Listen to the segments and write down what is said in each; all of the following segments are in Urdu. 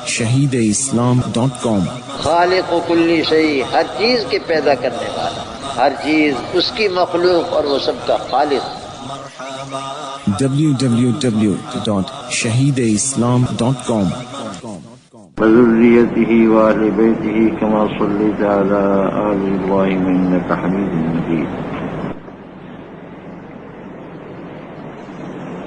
shahideislam.com خالق و کلی شیء، ہر چیز کے پیدا کرنے والا، ہر چیز اس کی مخلوق اور وہ سب کا خالق۔ www.shahideislam.com وذريته وآل بيته كما صليت على آل إبراهيم إنك حميد مجيد.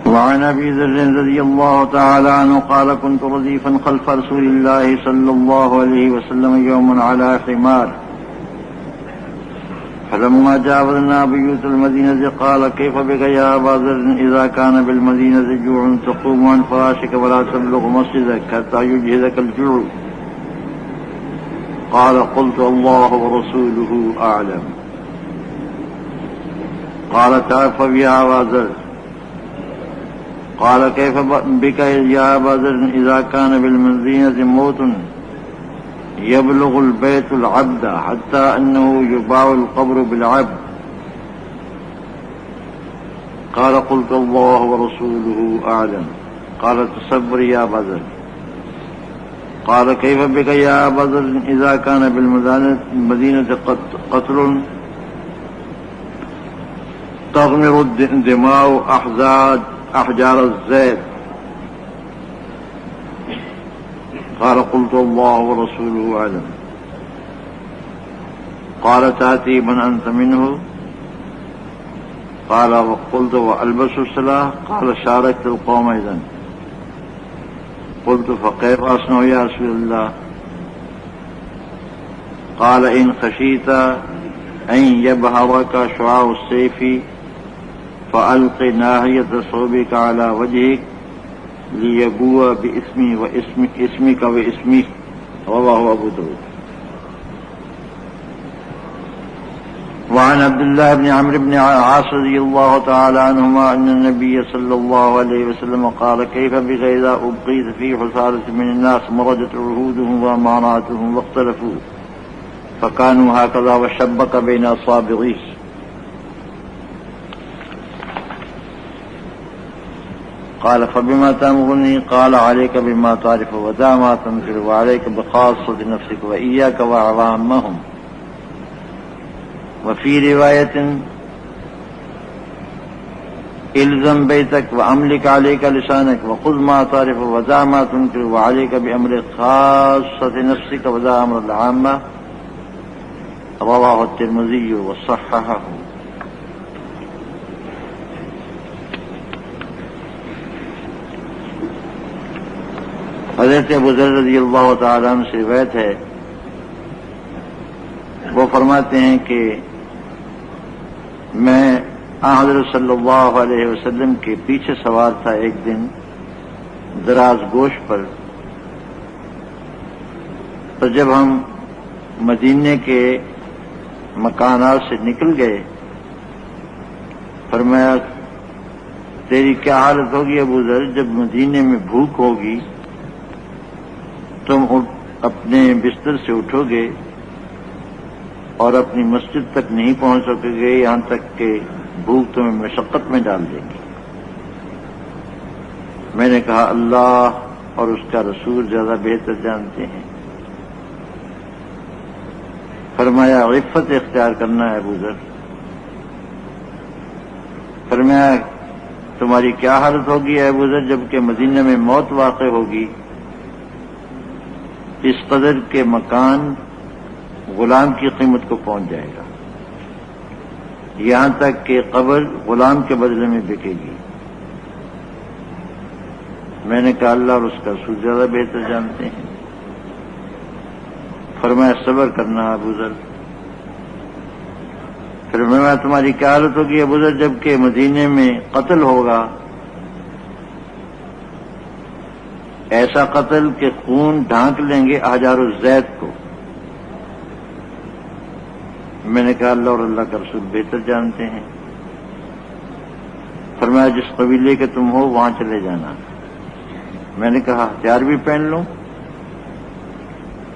وعن أبي ذر رضي الله تعالى عنه قال كنت رديفا خلف رسول الله صلى الله عليه وسلم يوما على حمار فلما جاوزنا بيوت المدينة قال كيف بك يا أبا ذر إذا كان بالمدينة جوع تقوم عن فراشك ولا تبلغ مسجدك حتى يجهدك الجوع. قال قلت الله ورسوله أعلم. قال تعرف يا أبا ذر. قال كيف بك يا أبا ذر إذا كان بالمدينة موت يبلغ البيت العبد حتى أنه يباع القبر بالعبد. قال قلت الله ورسوله أعلم. قال تصبر يا أبا ذر. قال كيف بك يا أبا ذر إذا كان بالمدينة قتل تغمر الدماء أحجار الزيت. قال قلت الله ورسوله أعلم. قال تأتي من أنت منه. قال وقلت وألبس الصلاة. قال شاركت القوم إذن. قلت فكيف أصنع يا رسول الله. قال إن خشيت أن يبهرك شعاع السيف فألق ناحية ثوبك على وجهك ليبوء باسمي واسمك واسمه. رواه أبو داود. وعن عبد الله بن عمرو بن العاص رضي الله تعالى عنهما أن النبي صلى الله عليه وسلم قال كيف بك إذا أبقيت في حصارة من الناس مرجت عهودهم وأماناتهم واختلفوا فكانوا هكذا وشبك بين أصابعه. قال فبما تأمرني. قال عليك بما تعرف ودع ما تنكر وعليك بخاصة نفسك وإياك وعوامهم. وفي رواية الزم بيتك وأملك عليك لسانك وخذ ما تعرف ودع ما تنكر وعليك بأمر خاصة نفسك ودع أمر العامة. رواه الترمذي وصححه. حضرت ابو ذر رضی اللہ تعالیٰ عنہ سے روایت ہے، وہ فرماتے ہیں کہ میں حضرت صلی اللہ علیہ وسلم کے پیچھے سوار تھا ایک دن دراز گوش پر، تو جب ہم مدینے کے مکانات سے نکل گئے فرمایا تیری کیا حالت ہوگی ابو ذر جب مدینے میں بھوک ہوگی، تم اپنے بستر سے اٹھو گے اور اپنی مسجد تک نہیں پہنچ سکو گے یہاں تک کہ بھوک تمہیں مشقت میں ڈال دے گی۔ میں نے کہا اللہ اور اس کا رسول زیادہ بہتر جانتے ہیں۔ فرمایا عفت اختیار کرنا ہے ابو ذر۔ فرمایا تمہاری کیا حالت ہوگی ابو ذر جبکہ مدینہ میں موت واقع ہوگی، اس قدر کے مکان غلام کی قیمت کو پہنچ جائے گا، یہاں تک کہ قبر غلام کے بدلے میں بکے گی۔ میں نے کہا اللہ اور اس کا رسول زیادہ بہتر جانتے ہیں۔ فرمایا صبر کرنا ابو ذر۔ پھر میں تمہاری کیا حالت ہوگی ابو ذر جبکہ مدینے میں قتل ہوگا، ایسا قتل کہ خون ڈھانک لیں گے احجار الزیت کو۔ میں نے کہا اللہ اور اللہ کا رسول بہتر جانتے ہیں۔ فرمایا جس قبیلے کے تم ہو وہاں چلے جانا۔ میں نے کہا ہتھیار بھی پہن لوں؟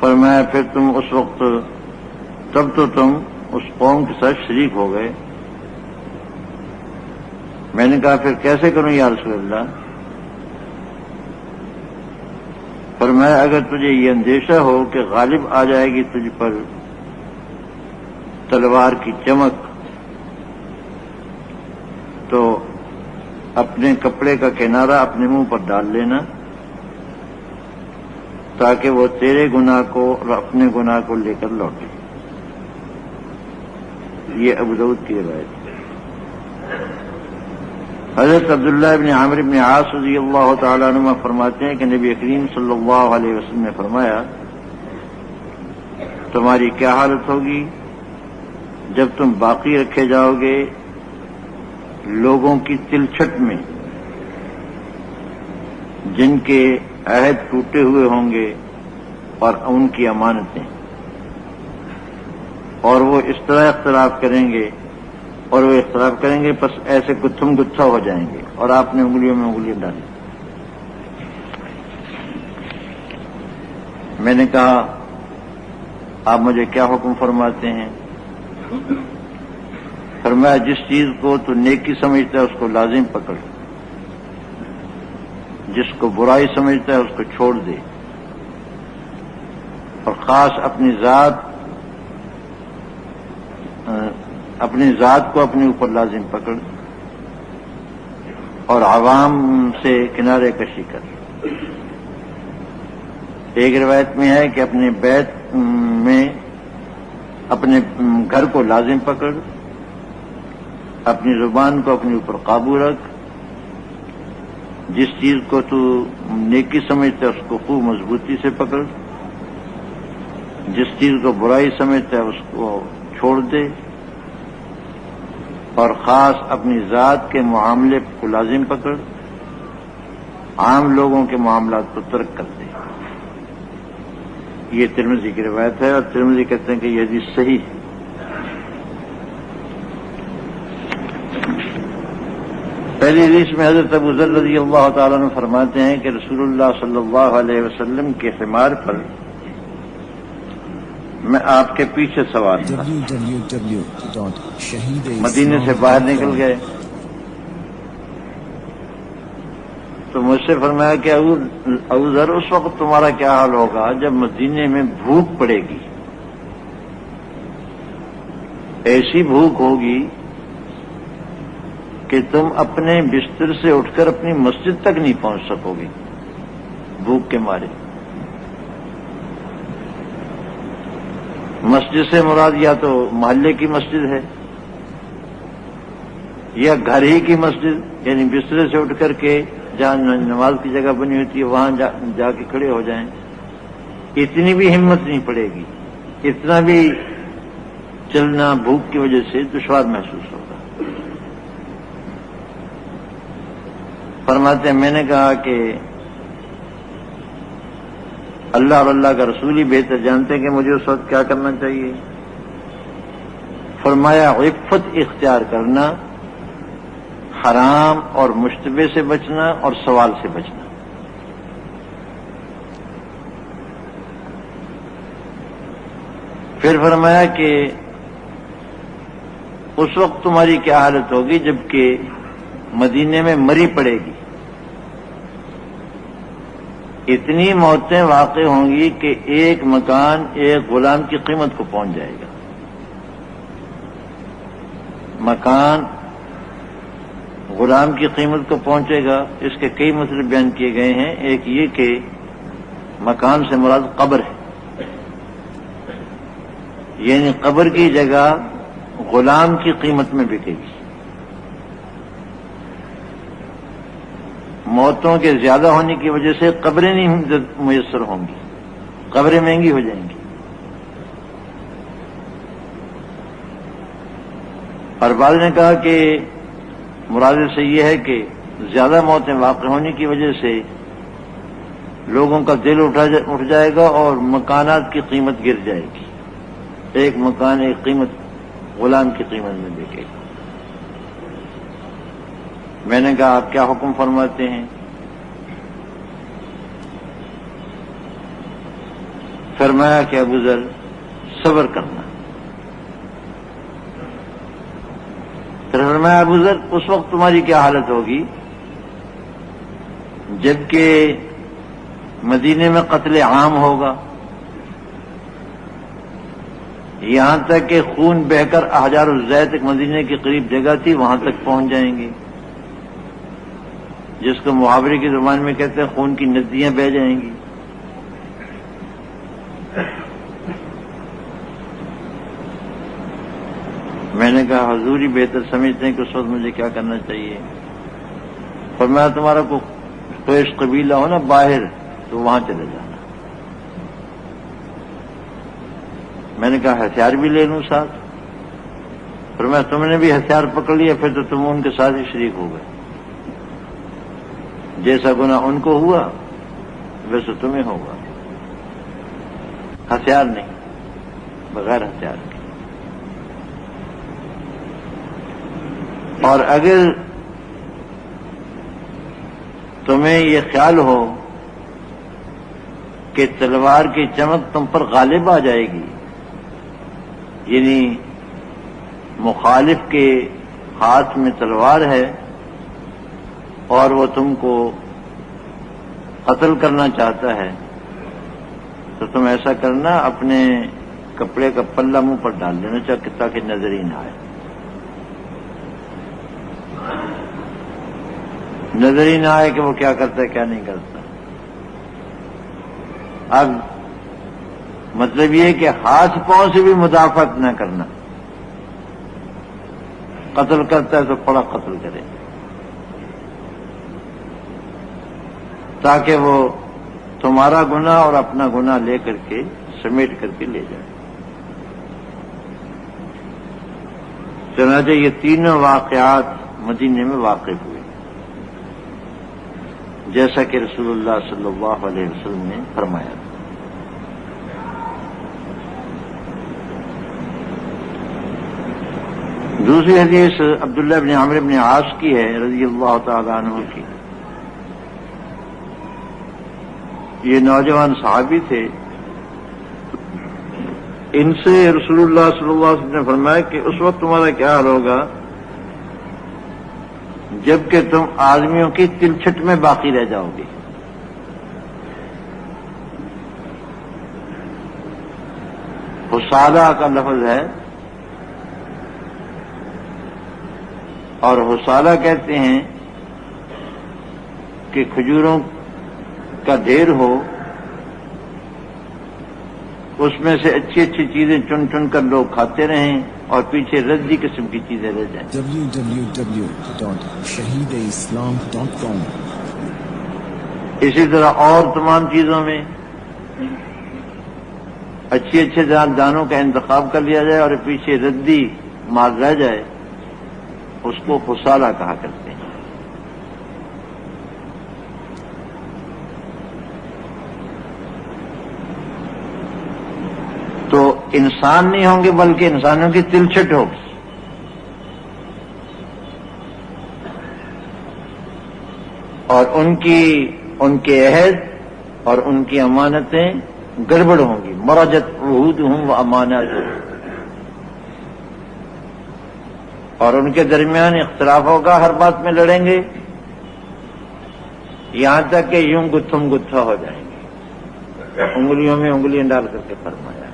فرمایا پھر تم اس وقت تب تو تم اس قوم کے ساتھ شریک ہو گئے۔ میں نے کہا پھر کیسے کروں یا رسول اللہ؟ فرمایا اگر تجھے یہ اندیشہ ہو کہ غالب آ جائے گی تجھ پر تلوار کی چمک تو اپنے کپڑے کا کنارہ اپنے منہ پر ڈال لینا تاکہ وہ تیرے گناہ کو اور اپنے گناہ کو لے کر لوٹے. یہ ابو داؤد کی روایت ہے. حضرت عبداللہ ابن عامر ابن عاص رضی اللہ تعالیٰ عنہ فرماتے ہیں کہ نبی کریم صلی اللہ علیہ وسلم نے فرمایا تمہاری کیا حالت ہوگی جب تم باقی رکھے جاؤ گے لوگوں کی تلچھٹ میں جن کے عہد ٹوٹے ہوئے ہوں گے اور ان کی امانتیں، اور وہ اس طرح اختلاف کریں گے پس ایسے گتھم گتھا ہو جائیں گے اور آپ نے انگلیوں میں انگلیاں ڈالی. میں نے کہا آپ مجھے کیا حکم فرماتے ہیں؟ فرمایا جس چیز کو تو نیکی سمجھتا ہے اس کو لازم پکڑ، جس کو برائی سمجھتا ہے اس کو چھوڑ دے، اور خاص اپنی ذات کو اپنے اوپر لازم پکڑ، اور عوام سے کنارے کشی کر. ایک روایت میں ہے کہ اپنے بیت میں اپنے گھر کو لازم پکڑ، اپنی زبان کو اپنے اوپر قابو رکھ، جس چیز کو تو نیکی سمجھتا ہے اس کو خوب مضبوطی سے پکڑ، جس چیز کو برائی سمجھتا ہے اس کو چھوڑ دے، اور خاص اپنی ذات کے معاملے کو لازم پکڑ، عام لوگوں کے معاملات کو ترک کر دے. یہ ترمذی کی روایت ہے اور ترمذی کہتے ہیں کہ یہ حدیث صحیح ہے. پہلی حدیث میں حضرت ابو ذر رضی اللہ تعالیٰ عنہ فرماتے ہیں کہ رسول اللہ صلی اللہ علیہ وسلم کے حمار پر میں آپ کے پیچھے سوار تھا. مدینے سے باہر نکل گئے تو مجھ سے فرمایا کہ ابو ذر اس وقت تمہارا کیا حال ہوگا جب مدینے میں بھوک پڑے گی، ایسی بھوک ہوگی کہ تم اپنے بستر سے اٹھ کر اپنی مسجد تک نہیں پہنچ سکو گے بھوک کے مارے. مسجد سے مراد یا تو محلے کی مسجد ہے یا گھر ہی کی مسجد، یعنی بستر سے اٹھ کر کے جہاں نماز کی جگہ بنی ہوتی ہے وہاں جا کے کھڑے ہو جائیں. اتنی بھی ہمت نہیں پڑے گی، اتنا بھی چلنا بھوک کی وجہ سے دشوار محسوس ہوگا. فرماتے ہیں میں نے کہا کہ اللہ اور اللہ کا رسول ہی بہتر جانتے ہیں کہ مجھے اس وقت کیا کرنا چاہیے. فرمایا عفت اختیار کرنا، حرام اور مشتبہ سے بچنا اور سوال سے بچنا. پھر فرمایا کہ اس وقت تمہاری کیا حالت ہوگی جبکہ مدینے میں مری پڑے گی. اتنی موتیں واقع ہوں گی کہ ایک مکان ایک غلام کی قیمت کو پہنچ جائے گا. مکان غلام کی قیمت کو پہنچے گا. اس کے کئی مطلب بیان کیے گئے ہیں. ایک یہ کہ مکان سے مراد قبر ہے، یعنی قبر کی جگہ غلام کی قیمت میں بکے گی. موتوں کے زیادہ ہونے کی وجہ سے قبریں نہیں میسر ہوں گی، قبریں مہنگی ہو جائیں گی. اور بعض نے کہا کہ مراد سے یہ ہے کہ زیادہ موتیں واقع ہونے کی وجہ سے لوگوں کا دل اٹھ جائے گا اور مکانات کی قیمت گر جائے گی. ایک مکان ایک قیمت غلام کی قیمت میں بکے گا. میں نے کہا آپ کیا حکم فرماتے ہیں؟ فرمایا کہ ابو ذر صبر کرنا. پھر فرمایا ابو ذر اس وقت تمہاری کیا حالت ہوگی جبکہ مدینے میں قتل عام ہوگا، یہاں تک کہ خون بہ کر احجار الزیت ایک مدینے کے قریب جگہ تھی وہاں تک پہنچ جائیں گے، جس کو محاورے کی زبان میں کہتے ہیں خون کی ندیاں بہ جائیں گی۔ میں نے کہا حضور ہی بہتر سمجھتے ہیں کہ اس وقت مجھے کیا کرنا چاہیے۔ فرمایا تمہارا کوئی قبیلہ ہو نا باہر تو وہاں چلے جانا۔ میں نے کہا ہتھیار بھی لے لوں ساتھ؟ فرمایا تم نے بھی ہتھیار پکڑ لیا پھر تو تم ان کے ساتھ ہی شریک ہو گئے، جیسا گناہ ان کو ہوا ویسے تمہیں ہوگا، ہتھیار نہیں، بغیر ہتھیار کے۔ اور اگر تمہیں یہ خیال ہو کہ تلوار کی چمک تم پر غالب آ جائے گی، یعنی مخالف کے ہاتھ میں تلوار ہے اور وہ تم کو قتل کرنا چاہتا ہے، تو تم ایسا کرنا اپنے کپڑے کا پلہ منہ پر ڈال لینا تاکہ نظر ہی نہ آئے، نظر ہی نہ آئے کہ وہ کیا کرتا ہے کیا نہیں کرتا۔ اب مطلب یہ کہ ہاتھ پاؤں سے بھی مدافعت نہ کرنا، قتل کرتا ہے تو پڑا قتل کرے تاکہ وہ تمہارا گناہ اور اپنا گناہ لے کر کے سمیٹ کر کے لے جائے۔ چنانچہ یہ تینوں واقعات مدینے میں واقع ہوئے جیسا کہ رسول اللہ صلی اللہ علیہ وسلم نے فرمایا۔ دوسری حدیث عبداللہ بن عمرو بن عاص کی ہے رضی اللہ تعالی عنہ کی۔ یہ نوجوان صحابی تھے، ان سے رسول اللہ صلی اللہ علیہ وسلم نے فرمایا کہ اس وقت تمہارا کیا حال ہوگا جبکہ تم آدمیوں کی تلچھٹ میں باقی رہ جاؤ گے۔ حصالہ کا لفظ ہے اور حصالہ کہتے ہیں کہ کھجوروں کا ڈھیر ہو، اس میں سے اچھی اچھی چیزیں چن چن کر لوگ کھاتے رہیں اور پیچھے ردی قسم کی چیزیں رہ جائیں۔ www.shahideislam.com اسی طرح اور تمام چیزوں میں اچھے اچھے دانوں کا انتخاب کر لیا جائے اور پیچھے ردی مال رہ جائے، اس کو حصالہ کہا کرتے ہیں۔ تو انسان نہیں ہوں گے بلکہ انسانوں کی تلچھٹ ہوگی، اور ان کے عہد اور ان کی امانتیں گڑبڑ ہوں گی، مرجت عہودہم و اماناتہم، اور ان کے درمیان اختلاف ہوگا، ہر بات میں لڑیں گے، یہاں تک کہ یوں گتھم گتھا ہو جائیں گے۔ انگلیوں میں انگلیاں ڈال کر کے فرمایا،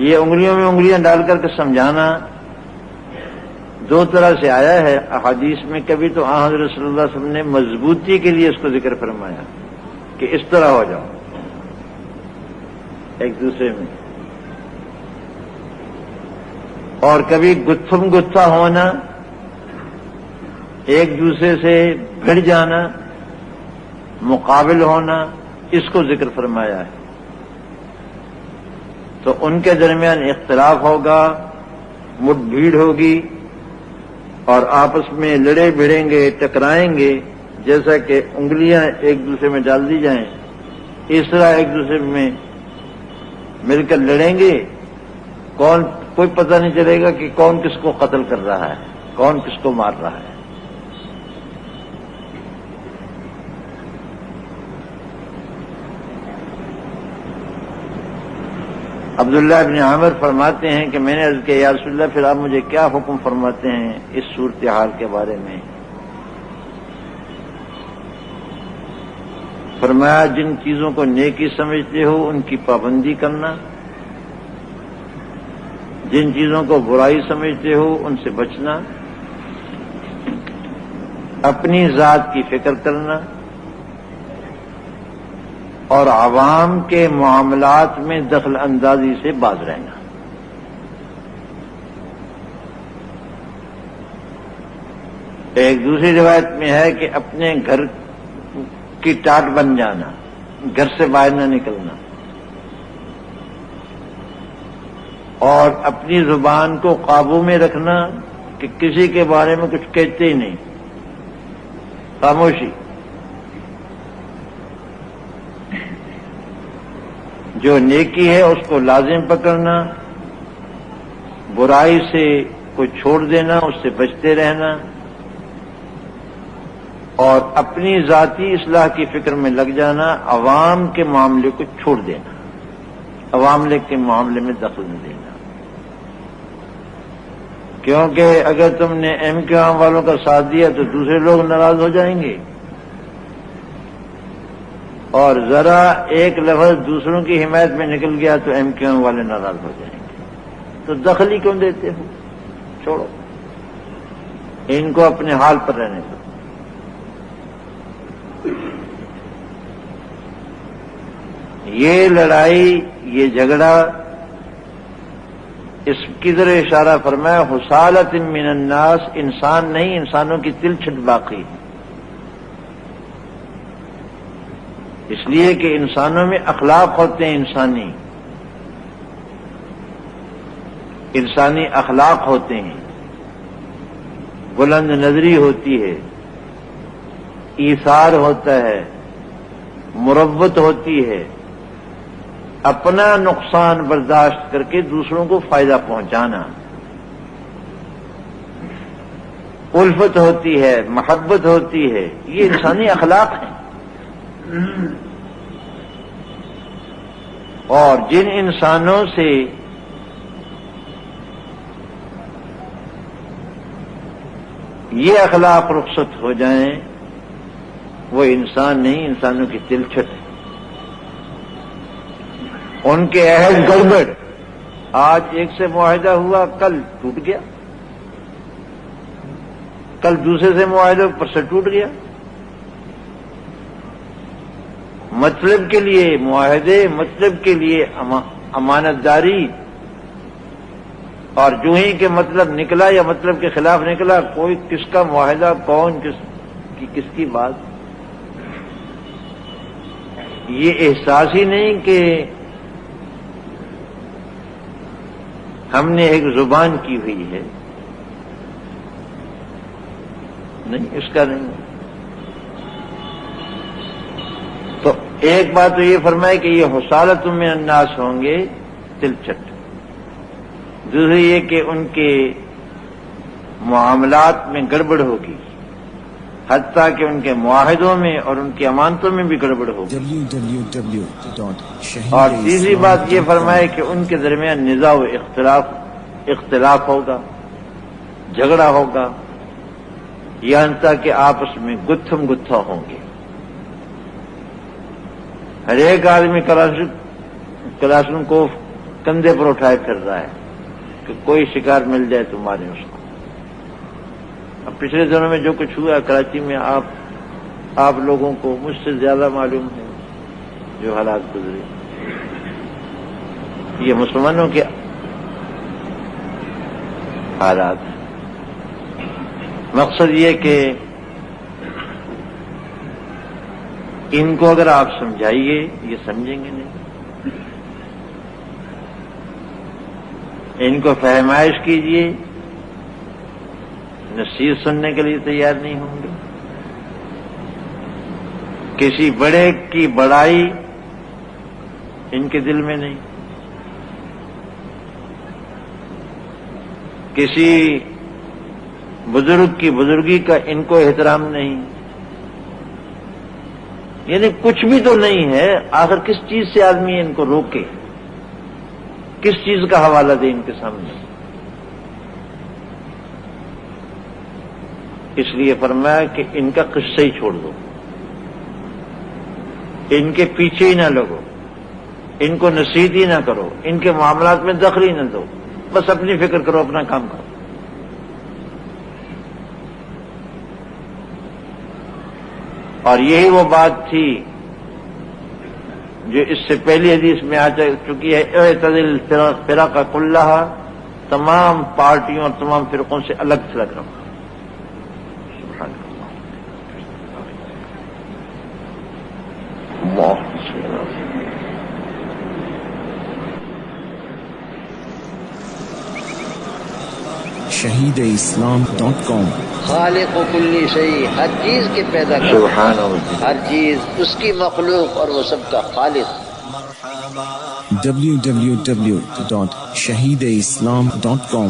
یہ انگلیوں میں انگلیاں ڈال کر کے سمجھانا دو طرح سے آیا ہے احادیث میں۔ کبھی تو حضرت صلی اللہ علیہ وسلم نے مضبوطی کے لیے اس کو ذکر فرمایا کہ اس طرح ہو جاؤ ایک دوسرے میں، اور کبھی گتھم گتھا ہونا، ایک دوسرے سے بھڑ جانا، مقابل ہونا، اس کو ذکر فرمایا ہے۔ تو ان کے درمیان اختلاف ہوگا، مٹ بھیڑ ہوگی، اور آپس میں لڑے بھڑیں گے، ٹکرائیں گے، جیسا کہ انگلیاں ایک دوسرے میں ڈال دی جائیں، اس طرح ایک دوسرے میں مل کر لڑیں گے، کوئی پتہ نہیں چلے گا کہ کون کس کو قتل کر رہا ہے، کون کس کو مار رہا ہے۔ عبداللہ ابن عامر فرماتے ہیں کہ میں نے عرض کیا یا رسول اللہ پھر آپ مجھے کیا حکم فرماتے ہیں اس صورتحال کے بارے میں؟ فرمایا جن چیزوں کو نیکی سمجھتے ہو ان کی پابندی کرنا، جن چیزوں کو برائی سمجھتے ہو ان سے بچنا، اپنی ذات کی فکر کرنا اور عوام کے معاملات میں دخل اندازی سے باز رہنا۔ ایک دوسری روایت میں ہے کہ اپنے گھر کی ٹاٹ بن جانا، گھر سے باہر نہ نکلنا، اور اپنی زبان کو قابو میں رکھنا کہ کسی کے بارے میں کچھ کہتے ہی نہیں، خاموشی۔ جو نیکی ہے اس کو لازم پکڑنا، برائی سے کو چھوڑ دینا، اس سے بچتے رہنا، اور اپنی ذاتی اصلاح کی فکر میں لگ جانا، عوام کے معاملے کو چھوڑ دینا، عوام کے معاملے میں دخل نہ دینا۔ کیونکہ اگر تم نے ایم کیو ایم والوں کا ساتھ دیا تو دوسرے لوگ ناراض ہو جائیں گے، اور ذرا ایک لفظ دوسروں کی حمایت میں نکل گیا تو ایم کیو ایم والے ناراض ہو جائیں گے۔ تو دخل ہی کیوں دیتے ہو؟ چھوڑو، ان کو اپنے حال پر رہنے دو۔ یہ لڑائی، یہ جھگڑا، اس کی طرح اشارہ فرمایا حصالت من الناس، انسان نہیں، انسانوں کی تلچھٹ باقی ہے۔ اس لیے کہ انسانوں میں اخلاق ہوتے ہیں، انسانی اخلاق ہوتے ہیں، بلند نظری ہوتی ہے، ایثار ہوتا ہے، مروت ہوتی ہے، اپنا نقصان برداشت کر کے دوسروں کو فائدہ پہنچانا، الفت ہوتی ہے، محبت ہوتی ہے، یہ انسانی اخلاق ہیں۔ اور جن انسانوں سے یہ اخلاق رخصت ہو جائیں وہ انسان نہیں، انسانوں کی تلچھٹ ہے، ان کے عہد گڑبڑ۔ آج ایک سے معاہدہ ہوا، کل ٹوٹ گیا، کل دوسرے سے معاہدہ پر سے ٹوٹ گیا۔ مطلب کے لیے معاہدے، مطلب کے لیے امانت داری، اور جو ہی کہ مطلب نکلا یا مطلب کے خلاف نکلا، کوئی کس کا معاہدہ، کون کس کی بات، یہ احساس ہی نہیں کہ ہم نے ایک زبان کی ہوئی ہے، نہیں، اس کا نہیں۔ تو ایک بات تو یہ فرمائے کہ یہ حصالت من الناس ہوں گے تلچٹ، دوسری یہ کہ ان کے معاملات میں گڑبڑ ہوگی، حتیٰ کہ ان کے معاہدوں میں اور ان کی امانتوں میں بھی گڑبڑ ہوگی۔ اور تیسری بات یہ فرمائے کہ ان کے درمیان نزاع و اختلاف ہوگا، جھگڑا ہوگا، یہاں تک کہ آپس میں گتھم گتھا ہوں گے۔ ہر ایک آدمی کلاشن کو کندھے پر اٹھائے پھر رہا ہے کہ کوئی شکار مل جائے تو ماریں اس کو۔ اب پچھلے دنوں میں جو کچھ ہوا کراچی میں، آپ لوگوں کو مجھ سے زیادہ معلوم ہے جو حالات گزرے۔ یہ مسلمانوں کے حالات، مقصد یہ کہ ان کو اگر آپ سمجھائیے یہ سمجھیں گے نہیں، ان کو فہمائش کیجیے، نصیحت سننے کے لیے تیار نہیں ہوں گے۔ کسی بڑے کی بڑائی ان کے دل میں نہیں، کسی بزرگ کی بزرگی کا ان کو احترام نہیں، یعنی کچھ بھی تو نہیں ہے۔ آخر کس چیز سے آدمی ان کو روکے، کس چیز کا حوالہ دے ان کے سامنے؟ اس لیے فرمایا کہ ان کا قصہ ہی چھوڑ دو، ان کے پیچھے ہی نہ لگو، ان کو نصیحت ہی نہ کرو، ان کے معاملات میں دخل ہی نہ دو، بس اپنی فکر کرو، اپنا کام کرو۔ اور یہی وہ بات تھی جو اس سے پہلی حدیث میں آ چکی ہے، اعتزل فرق کلھا، تمام پارٹیوں اور تمام فرقوں سے الگ تھلگ رہو۔ سبحان اللہ۔ shahideislam.com خالق و کلی شیء، ہر چیز کے پیدا کرنے سبحان اللہ۔ ہر چیز اس کی مخلوق اور وہ سب کا خالق۔ www.shahideislam.com